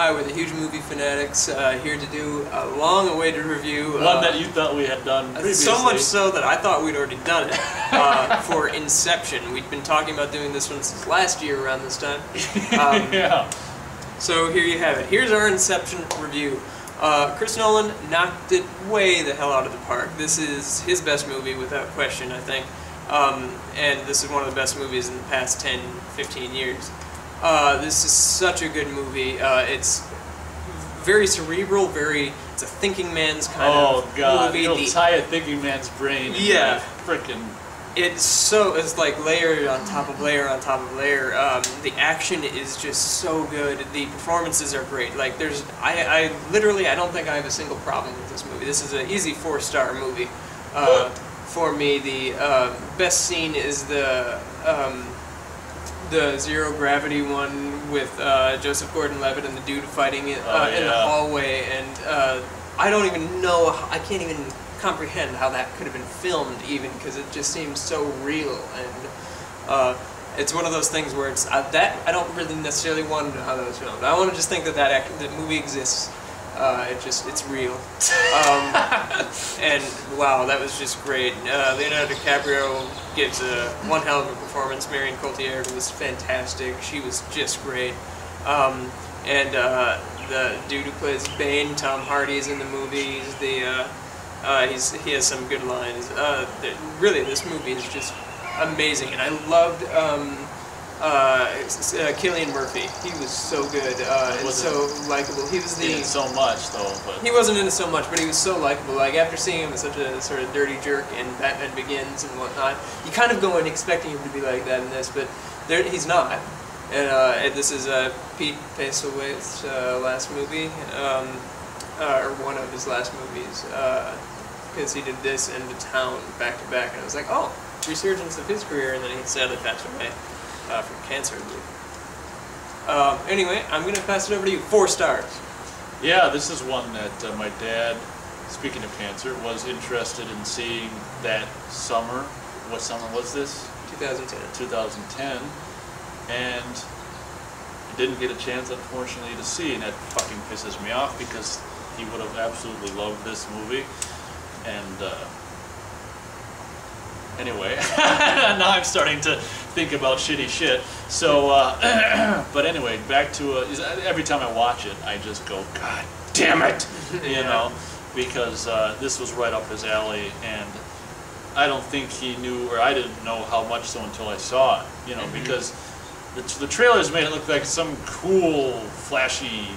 Hi, we're the Huge Movie Fanatics, here to do a long-awaited review. One that you thought we had done previously. So much so that I thought we'd already done it, for Inception. We'd been talking about doing this one since last year around this time. Yeah. So here you have it. Here's our Inception review. Chris Nolan knocked it way the hell out of the park. This is his best movie without question, I think. And this is one of the best movies in the past 10, 15 years. This is such a good movie. It's very cerebral, it's a thinking man's kind of movie. Oh god, it'll tie a thinking man's brain. Yeah. Frickin'. It's like layer on top of layer on top of layer. The action is just so good. The performances are great. Like I literally don't think I have a single problem with this movie. This is an easy 4-star movie. For me, the best scene is the zero gravity one with Joseph Gordon-Levitt and the dude fighting it in the hallway, and I don't even know, I can't even comprehend how that could have been filmed even, because it just seems so real, and it's one of those things where it's that I don't really necessarily want to know how that was filmed. I want to just think that movie exists. It's real. And wow, that was just great. Leonardo DiCaprio gives one hell of a performance. Marion Cotillard was fantastic. She was just great. And the dude who plays Bane, Tom Hardy, is in the movie. He has some good lines. Really, this movie is just amazing, and I loved Cillian Murphy. He was so good and so likable. He was in so much though, but he wasn't in it so much, but he was so likable. Like after seeing him as such a sort of dirty jerk in Batman Begins and whatnot, you kind of go in expecting him to be like that in this, but he's not. And this is Pete Postlethwaite's last movie, or one of his last movies, because he did this and The Town back to back, and I was like, oh, resurgence of his career, and then he sadly passed away. From cancer, I believe. Anyway, I'm going to pass it over to you. 4 stars. Yeah, this is one that my dad, speaking of cancer, was interested in seeing that summer. What summer was this? 2010. 2010. And I didn't get a chance, unfortunately, to see, and that fucking pisses me off, because he would have absolutely loved this movie. And anyway, now I'm starting to think about shitty shit. So, but anyway, back to every time I watch it, I just go, God damn it, you know, because this was right up his alley, and I don't think he knew, or I didn't know how much so until I saw it, you know, because the trailers made it look like some cool, flashy,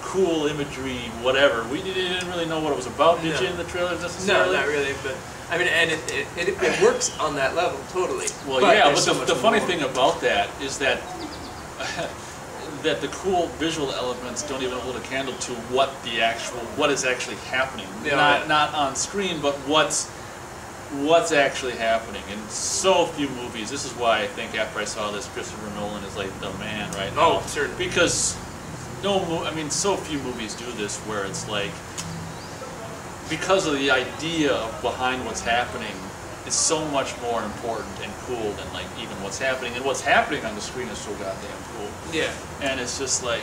cool imagery, whatever. We didn't really know what it was about, did you, in the trailers necessarily? No, not really, but I mean, and it works on that level, totally. Well, but yeah, but the funny thing about that is that that the cool visual elements don't even hold a candle to what is actually happening. Yeah, not on screen, but what's actually happening. In so few movies, this is why I think after I saw this, Christopher Nolan is like the man right now. Oh, certainly. Because so few movies do this, where it's like, because of the idea behind what's happening is so much more important and cool than like even what's happening, and what's happening on the screen is so goddamn cool. Yeah. And it's just like,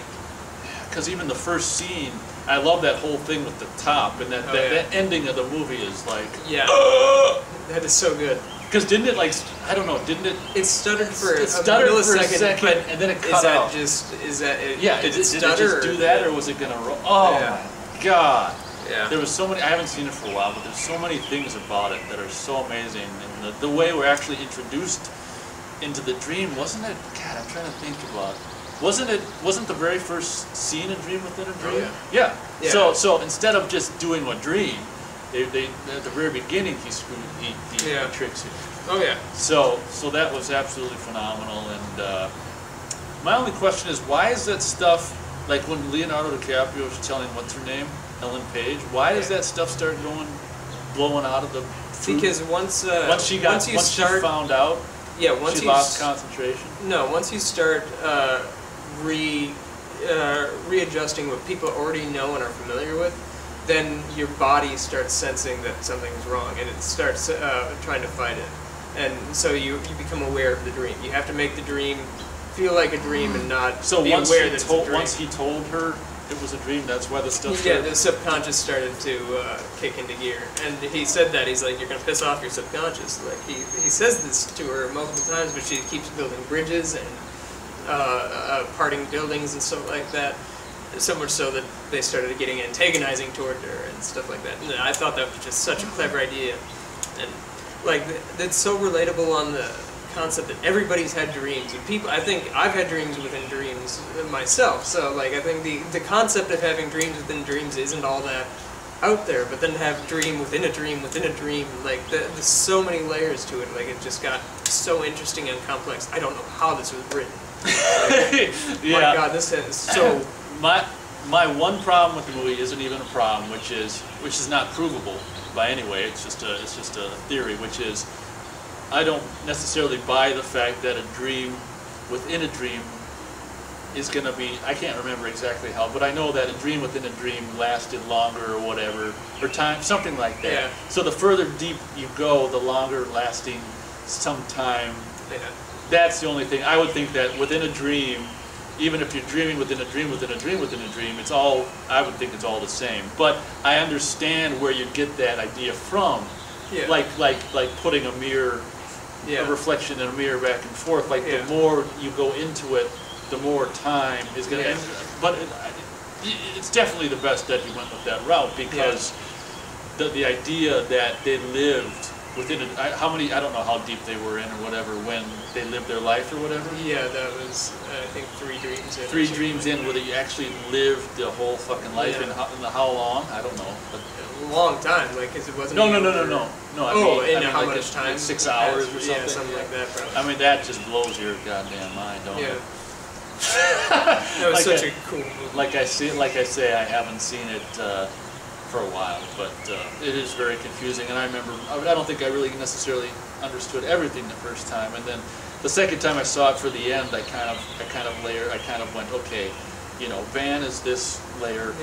because even the first scene, I love that whole thing with the top, and that ending of the movie is like, that is so good. Because didn't it, like, I don't know, didn't it? It stuttered for a millisecond, but and then it cut out. Did it did it just do that, or was it gonna roll? Oh my god. Yeah. There was so many, I haven't seen it for a while, but there's so many things about it that are so amazing. And the way we're actually introduced into the dream, wasn't it? God, I'm trying to think about it. Wasn't the very first scene a dream within a dream? Oh, yeah. So instead of just doing a dream, they at the very beginning he tricks you. Oh yeah. So that was absolutely phenomenal. And my only question is, why is that stuff, like when Leonardo DiCaprio was telling what's her name? Ellen Page. Why does that stuff start blowing out of the fruit? Because once she found out, once she lost concentration. No, once you start readjusting what people already know and are familiar with, then your body starts sensing that something's wrong, and it starts trying to fight it. And so you become aware of the dream. You have to make the dream feel like a dream and not So be once aware he that it's a told dream. once he told her it was a dream, that's why the stuff Yeah, started. the subconscious started to kick into gear, and he said that he's like, "You're gonna piss off your subconscious." Like he says this to her multiple times, but she keeps building bridges and parting buildings and stuff like that. So much so that they started getting antagonizing toward her and stuff like that. And I thought that was just such a clever idea, and like that's so relatable on the concept that everybody's had dreams, and people. I think I've had dreams within dreams myself. So like I think the concept of having dreams within dreams isn't all that out there. But then to have dream within a dream within a dream, like there's so many layers to it. Like it just got so interesting and complex. I don't know how this was written. Like, Yeah. My God, this is so. My one problem with the movie isn't even a problem, which is not provable by any way. It's just a theory, which is I don't necessarily buy the fact that a dream within a dream is going to be, I can't remember exactly how, but I know that a dream within a dream lasted longer or whatever, or time, something like that. Yeah. So the further deep you go, the longer lasting some time. Yeah. That's the only thing. I would think that within a dream, even if you're dreaming within a dream within a dream within a dream, it's all, I would think it's all the same. But I understand where you get that idea from. Yeah. Like putting a mirror, Yeah. a reflection in a mirror back and forth. Like the more you go into it, the more time is going to. Yeah. But it's definitely the best that you went with that route, because the idea that they lived within how many, I don't know how deep they were in or whatever when they lived their life or whatever. Yeah, that was I think 3 dreams in. 3 dreams in where you actually lived the whole fucking life. Yeah. In how long? I don't know. But A long time, like, because it wasn't. no. I mean how much time? 6 hours or something. Yeah, something like that, probably. I mean, that just blows your goddamn mind, don't Yeah. it? That was Like such a cool movie. Like I say, I haven't seen it for a while, but it is very confusing. And I remember, I don't think I really necessarily understood everything the first time, and then the second time I saw it for the end, I kind of went, okay, you know, Van is this layer,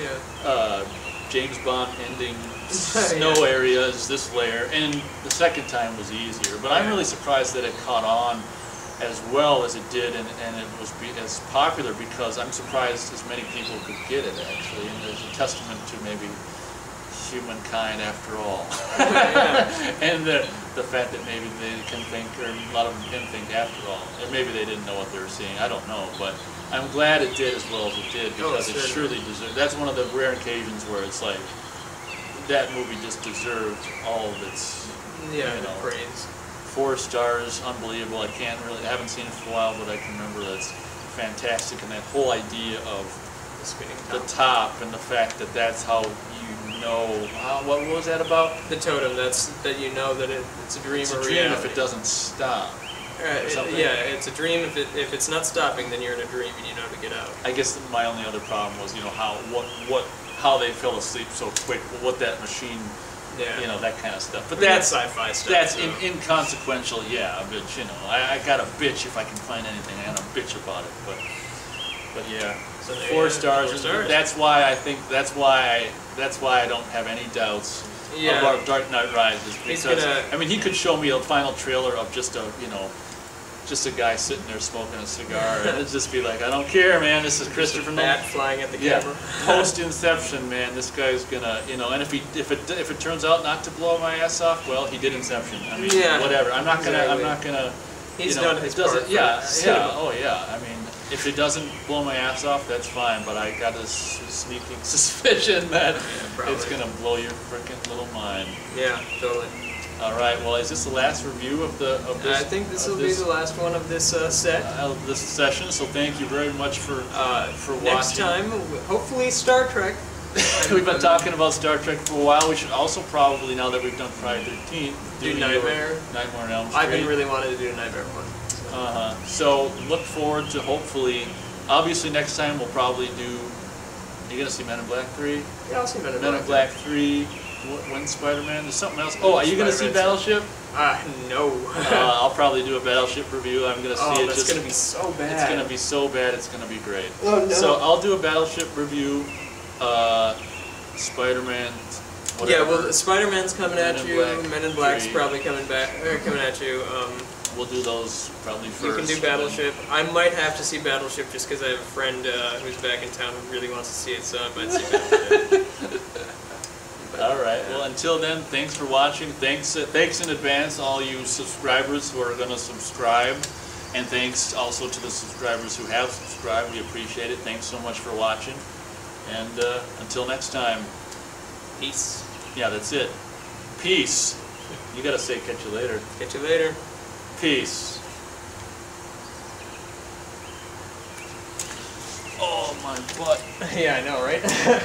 James Bond ending snow area is this layer, and the second time was easier. But I'm really surprised that it caught on as well as it did, and it was as popular, because I'm surprised as many people could get it, actually, and there's a testament to maybe humankind after all. And the fact that maybe they can think, or a lot of them can think after all, and maybe they didn't know what they were seeing, I don't know, but I'm glad it did as well as it did, because it surely deserved. That's one of the rare occasions where it's like, that movie just deserved all of its, praise. 4 stars, unbelievable. I haven't seen it for a while, but I can remember that's fantastic, and that whole idea of the top, and the fact that that's how you know, what was that about? The totem, that you know that it's a dream It's or a dream reality. if it doesn't stop. It's a dream if it's not stopping, then you're in a dream and you know to get out. I guess my only other problem was, how they fell asleep so quick, what that machine, that kind of stuff. But that's sci-fi stuff. That's inconsequential, but I got a bitch if I can find anything. I got a bitch about it, but yeah, So 4 stars. 4 stars. That's why I don't have any doubts about Dark Knight Rises, because he could show me a final trailer of just a guy sitting there smoking a cigar, and it'd just be like, I don't care, man. This is Christopher Nolan. Bat flying at the camera. Post Inception, man. This guy's gonna, and if it turns out not to blow my ass off, well, he did Inception. I mean, whatever. I'm not gonna. He's done his part. Oh yeah. I mean, if it doesn't blow my ass off, that's fine. But I got a sneaking suspicion that it's gonna blow your freaking little mind. Yeah, totally. All right. Well, is this the last review of this? I think this will be the last one of this set. This session. So thank you very much for watching. Next time, hopefully Star Trek. We've been talking about Star Trek for a while. We should also probably, now that we've done Friday the 13th, do Nightmare on Elm Street. I've been really wanting to do a Nightmare one. So look forward to, hopefully, obviously next time we'll probably do. Are you gonna see Men in Black 3? Yeah, I'll see Men in Men in Black 3. When Spider-Man? There's something else. Oh, are you gonna see Battleship? No. I'll probably do a Battleship review. I'm gonna see it. It's gonna be so bad. It's gonna be so bad. It's gonna be great. Oh no. So I'll do a Battleship review. Spider-Man. Whatever. Yeah, well, Spider-Man's coming at you. Men in Black's 3. probably coming at you. we'll do those probably first. You can do Battleship. I might have to see Battleship just because I have a friend who's back in town who really wants to see it, so I might see Battleship. All right. Well, until then, thanks for watching. Thanks in advance, all you subscribers who are going to subscribe, and thanks also to the subscribers who have subscribed. We appreciate it. Thanks so much for watching, and until next time. Peace. Yeah, that's it. Peace. You got to say catch you later. Catch you later. Peace. Oh my butt. Yeah, I know, right?